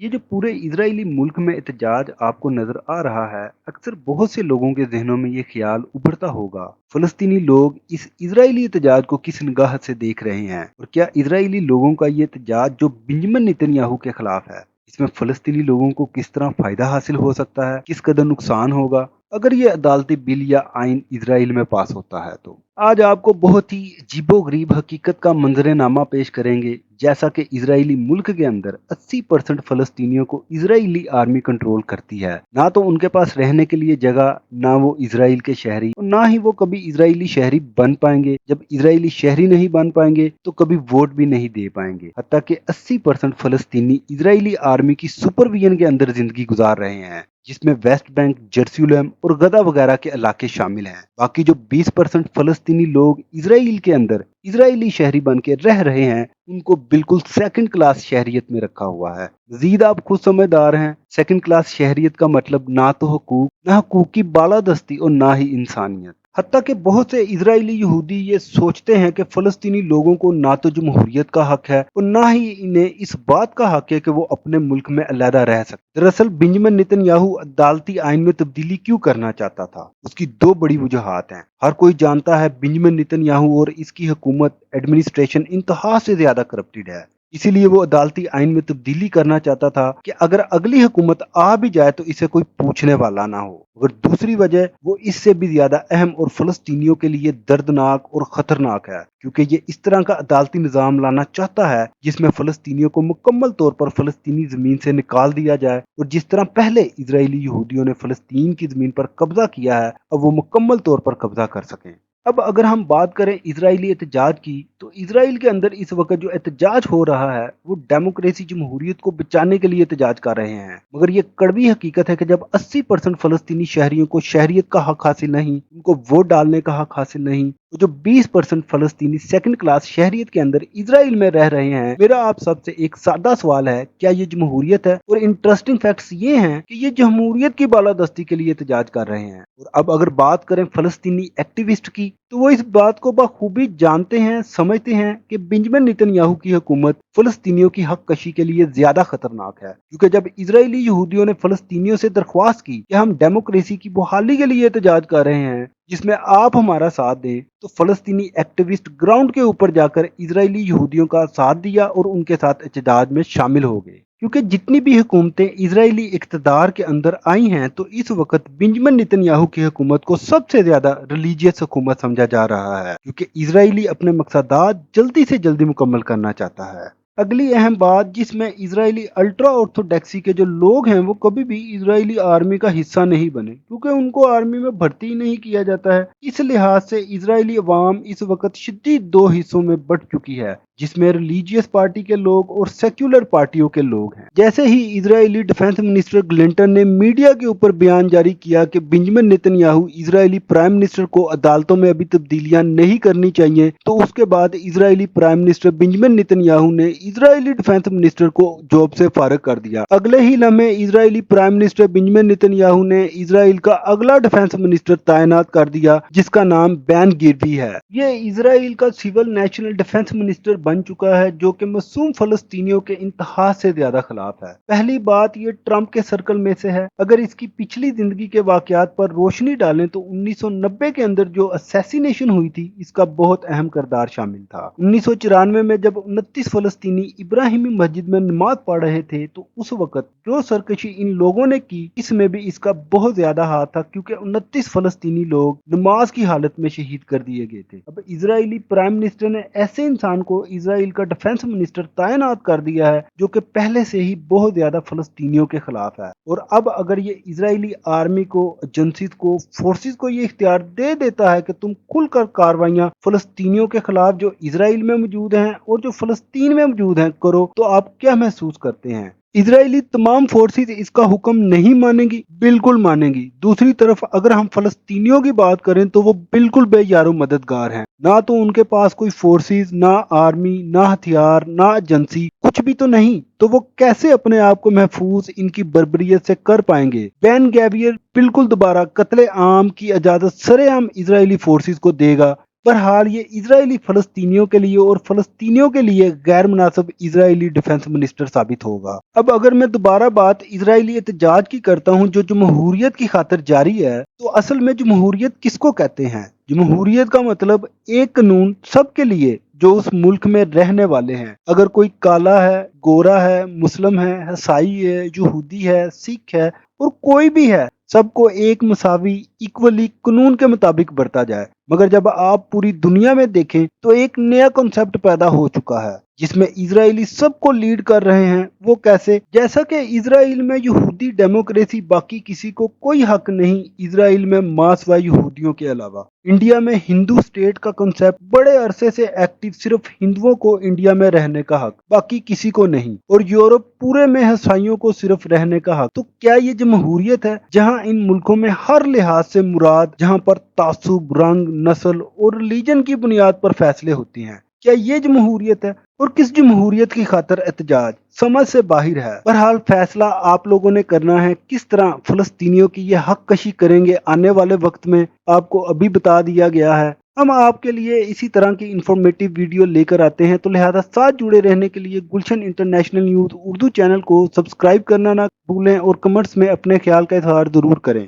ये जो पूरे इजरायली मुल्क में एहतजाज आपको नजर आ रहा है, अक्सर बहुत से लोगों के जहनों में ये ख्याल उभरता होगा, फलस्तीनी लोग इस इजरायली एहतजाज को किस निगाह से देख रहे हैं, और क्या इजरायली लोगों का ये एहतजाज जो बेंजामिन नेतन्याहू के खिलाफ है, इसमें फलस्तीनी लोगों को किस तरह फायदा हासिल हो सकता है, किस कदर नुकसान होगा अगर ये अदालती बिल या आइन इजराइल में पास होता है। तो आज आपको बहुत ही अजीबोगरीब हकीकत का मंजरनामा पेश करेंगे, जैसा कि इजरायली मुल्क के अंदर 80% फलस्तीनियों को इजरायली आर्मी कंट्रोल करती है। ना तो उनके पास रहने के लिए जगह, ना वो इजराइल के शहरी, और ना ही वो कभी इजरायली शहरी बन पाएंगे। जब इजरायली शहरी नहीं बन पाएंगे तो कभी वोट भी नहीं दे पाएंगे। हत्ता कि 80% फलस्तीनी इजरायली आर्मी की सुपरविजन के अंदर जिंदगी गुजार रहे हैं, जिसमें वेस्ट बैंक, जेरूसलम और गदा वगैरह के इलाके शामिल हैं। बाकी जो 20% फलस्तीनी लोग इजराइल के अंदर इजरायली शहरी बन के रह रहे हैं, उनको बिल्कुल सेकंड क्लास शहरियत में रखा हुआ है। मजीद आप खुद समझदार हैं, सेकंड क्लास शहरियत का मतलब ना तो हकूक, ना हकूक की बालादस्ती और ना ही इंसानियत। हत्ता कि बहुत से इजरायली यहूदी ये सोचते हैं कि फलस्तीनी लोगों को ना तो जमहूरियत का हक है और ना ही इन्हें इस बात का हक है कि वो अपने मुल्क में अलहदा रह सकते। दरअसल बेंजामिन नेतन्याहू अदालती आइन में तब्दीली क्यों करना चाहता था, उसकी दो बड़ी वजूहात हैं। हर कोई जानता है बेंजामिन नेतन्याहू और इसकी हुकूमत एडमिनिस्ट्रेशन इंतहा से ज्यादा करप्टेड है, इसीलिए वो अदालती आइन में तब्दीली करना चाहता था कि अगर अगली हुकूमत आ भी जाए तो इसे कोई पूछने वाला ना हो। मगर दूसरी वजह वो इससे भी ज्यादा अहम और फलस्तीनियों के लिए दर्दनाक और खतरनाक है, क्योंकि ये इस तरह का अदालती निज़ाम लाना चाहता है जिसमें फलस्तीनियों को मुकम्मल तौर पर फलस्तीनी जमीन से निकाल दिया जाए, और जिस तरह पहले इजरायली यहूदियों ने फलस्तीन की जमीन पर कब्जा किया है, अब वो मुकम्मल तौर पर कब्जा कर सकें। अब अगर हम बात करें इजरायली एहतजाज की, तो इजराइल के अंदर इस वक्त जो एहतजाज हो रहा है वो डेमोक्रेसी, जमहूरियत को बचाने के लिए एहतजाज कर रहे हैं। मगर ये कड़वी हकीकत है कि जब 80% फलस्तीनी शहरियों को शहरियत का हक हासिल नहीं, उनको वोट डालने का हक हासिल नहीं, तो जो 20% फलस्तीनी सेकंड क्लास शहरियत के अंदर इजराइल में रह रहे हैं, मेरा आप सबसे एक सादा सवाल है, क्या ये जमहूरियत है? और इंटरेस्टिंग फैक्ट्स ये हैं कि ये जमहूरियत की बालादस्ती के लिए एहतजाज कर रहे हैं। और अब अगर बात करें फलस्तीनी एक्टिविस्ट की, तो वो इस बात को बखूबी जानते हैं, समझते हैं कि बेंजामिन नेतन्याहू की हुकूमत फलस्तीनियों की हक कशी के लिए ज्यादा खतरनाक है। क्योंकि जब इजरायली यहूदियों ने फलस्तीनियों से दरख्वास्त की कि हम डेमोक्रेसी की बहाली के लिए एहतजाज कर रहे हैं जिसमें आप हमारा साथ दें, तो फलस्तीनी एक्टिविस्ट ग्राउंड के ऊपर जाकर इजरायली यहूदियों का साथ दिया और उनके साथ एहतजाज में शामिल हो गए। क्योंकि जितनी भी हुकूमतें इजरायली इक़्तिदार के अंदर आई हैं, तो इस वक्त बेंजामिन नेतन्याहू की हुकूमत को सबसे ज्यादा रिलीजियस हुकूमत समझा जा रहा है, क्योंकि इजरायली अपने मकसदात जल्दी से जल्दी मुकम्मल करना चाहता है। अगली अहम बात जिसमें इजरायली अल्ट्रा ऑर्थोडॉक्सी के जो लोग हैं वो कभी भी इजरायली आर्मी का हिस्सा नहीं बने, क्योंकि उनको आर्मी में भर्ती ही नहीं किया जाता है। इस लिहाज से इजरायली अवाम इस वक्त शदीद दो हिस्सों में बंट चुकी है, जिसमें रिलीजियस पार्टी के लोग और सेक्युलर पार्टियों के लोग हैं। जैसे ही इजरायली डिफेंस मिनिस्टर ग्लिंटन ने मीडिया के ऊपर बयान जारी किया कि Benjamin Netanyahu Israeli prime minister को अदालतों में अभी तब्दीलियां नहीं करनी चाहिए, तो उसके बाद Israeli prime minister Benjamin Netanyahu ने इजरायली डिफेंस मिनिस्टर को जॉब से फारिग कर दिया। अगले ही लम्हे Israeli prime minister Benjamin Netanyahu ने इजराइल का अगला डिफेंस मिनिस्टर तैनात कर दिया, जिसका नाम बैन गिरवी है। ये इजराइल का सिविल नेशनल डिफेंस मिनिस्टर बन चुका है, जो कि मासूम फलस्तीनियों के इंतहा से ज्यादा खिलाफ है। पहली बात ये ट्रंप के सर्कल में से है। अगर इसकी पिछली जिंदगी के वाकयात पर रोशनी डालें तो 1990 के अंदर जो असैसिनेशन हुई थी, इसका बहुत अहम किरदार शामिल था। 1994 में जब 29 फलस्तीनी इब्राहिमी मस्जिद में नमाज पढ़ रहे थे, तो उस वक्त जो सरकशी इन लोगों ने की, इसमें भी इसका बहुत ज्यादा हाथ था, क्योंकि 29 फलस्तीनी लोग नमाज की हालत में शहीद कर दिए गए थे। अब इजरायली प्राइम मिनिस्टर ने ऐसे इंसान को इजराइल का डिफेंस मिनिस्टर तैनात कर दिया है जो कि पहले से ही बहुत ज्यादा फलस्तीनियों के खिलाफ है। और अब अगर ये इजरायली आर्मी को, एजेंसीज को, फोर्सेस को ये इख्तियार दे देता है कि तुम खुलकर कार्रवाइयां फलस्तीनियों के खिलाफ जो इजराइल में मौजूद हैं और जो फलस्तीन में मौजूद हैं करो, तो आप क्या महसूस करते हैं? इजरायली तमाम फोर्सेस इसका हुक्म नहीं मानेंगी? बिल्कुल मानेंगी। दूसरी तरफ अगर हम फलस्तीनियों की बात करें तो वो बिल्कुल बेयारो मददगार हैं। ना तो उनके पास कोई फोर्सेस, ना आर्मी, ना हथियार, ना एजेंसी, कुछ भी तो नहीं। तो वो कैसे अपने आप को महफूज इनकी बर्बरियत से कर पाएंगे? बेन गैवियर बिल्कुल दोबारा कत्ले आम की इजाजत सरेआम इजरायली फोर्सेस को देगा, बहरहाल ये इजरायली फलस्तीनियों के लिए और फलस्तीनियों के लिए गैर मुनासिब इजरायली डिफेंस मिनिस्टर साबित होगा। अब अगर मैं दोबारा बात इजरायली एहतजाज की करता हूँ जो जमहूरियत की खातिर जारी है, तो असल में जमहूरियत किसको कहते हैं? जमहूरियत का मतलब एक कानून सबके लिए जो उस मुल्क में रहने वाले हैं। अगर कोई काला है, गोरा है, मुस्लिम है, ईसाई है, यहूदी है, सिख है और कोई भी है, सबको एक मसावी इक्वली कानून के मुताबिक बरता जाए। मगर जब आप पूरी दुनिया में देखें तो एक नया कॉन्सेप्ट पैदा हो चुका है जिसमें इजरायली सबको लीड कर रहे हैं। वो कैसे? जैसा कि इजराइल में यहूदी डेमोक्रेसी बाकी किसी को कोई हक नहीं इजराइल में मास व यहूदियों के अलावा। इंडिया में हिंदू स्टेट का कॉन्सेप्ट बड़े अरसे से एक्टिव, सिर्फ हिंदुओं को इंडिया में रहने का हक, बाकी किसी को नहीं। और यूरोप पूरे में ईसाइयों को सिर्फ रहने का हक। तो क्या ये जमहूरियत है जहां इन मुल्कों में हर लिहाज से मुराद, जहां पर तासुब, रंग, नस्ल और रिलीजन की बुनियाद पर फैसले होते हैं? क्या ये जमहूरियत है? और किस जमहूरियत की खातिर एहतजाज समझ से बाहर है। बहरहाल फैसला आप लोगों ने करना है, किस तरह फलस्तीनियों की ये हक कशी करेंगे आने वाले वक्त में, आपको अभी बता दिया गया है। हम आपके लिए इसी तरह की इंफॉर्मेटिव वीडियो लेकर आते हैं, तो लिहाजा साथ जुड़े रहने के लिए गुलशन इंटरनेशनल न्यूज़ उर्दू चैनल को सब्सक्राइब करना ना भूलें और कमेंट्स में अपने ख्याल का इजहार जरूर करें।